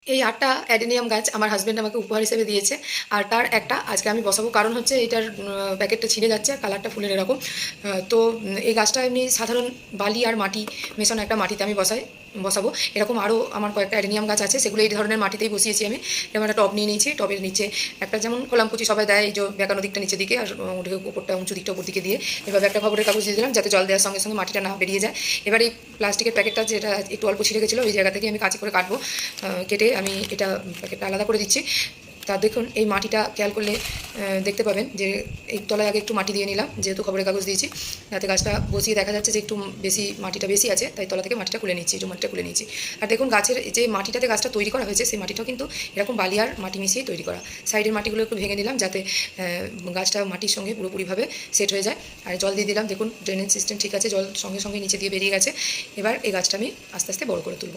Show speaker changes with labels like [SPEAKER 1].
[SPEAKER 1] এই ৮টা অ্যাডেনিয়াম গাছ আমার হাসব্যান্ড আমাকে উপহার হিসেবে দিয়েছে। আর তার একটা আজকে আমি বসাবো, কারণ হচ্ছে এটার প্যাকেটটা ছিঁড়ে যাচ্ছে আর কালারটা ফুলের এরকম। তো এই গাছটা এমনি সাধারণ বালি আর মাটি মেশানো একটা মাটিতে আমি বসাবো। এরকম আরও আমার কয়েকটা অ্যাডেনিয়াম গাছ আছে, সেগুলো এই ধরনের মাটিতেই বসিয়েছি আমি। এরকম একটা টব নিয়ে নিয়েছি, টবের নিচে একটা যেমন খোলামকুচি সবাই দেয়, এই যে বেঁকানো দিকটা নিচের দিকে আর ওটাকে উপরটা উঁচু দিকটা উপর দিকে দিয়ে এভাবে একটা খবরের কাগজ দিয়ে দিলাম, যাতে জল দেওয়ার সঙ্গে সঙ্গে মাটিটা না বেরিয়ে যায়। এবার এই প্লাস্টিকের প্যাকেটটা যেটা একটু অল্প ছিঁড়ে গেছিলো, ওই জায়গা থেকে আমি কাঁচি করে কাটবো, কেটে আমি এটা প্যাকেটটা আলাদা করে দিচ্ছি। তা দেখুন এই মাটিটা খেয়াল করলে দেখতে পাবেন যে এই তলায় আগে একটু মাটি দিয়ে নিলাম, যেহেতু খবরের কাগজ দিয়েছি, যাতে গাছটা বসিয়ে দেখা যাচ্ছে যে একটু বেশি মাটিটা বেশি আছে, তাই তলা থেকে মাটিটা খুলে নিচ্ছি, মাটিটা খুলে নিচ্ছি। আর দেখুন গাছের যে মাটিটাতে গাছটা তৈরি করা হয়েছে, সেই মাটিটাও কিন্তু এরকম বালি আর মাটি মিশিয়েই তৈরি করা। সাইডের মাটিগুলো একটু ভেঙে নিলাম, যাতে গাছটা মাটির সঙ্গে পুরোপুরিভাবে সেট হয়ে যায়। আর জল দিয়ে দিলাম, দেখুন ড্রেনেজ সিস্টেম ঠিক আছে, জল সঙ্গে সঙ্গে নিচে দিয়ে বেরিয়ে গেছে। এবার এই গাছটা আমি আস্তে আস্তে বড় করে তুলব।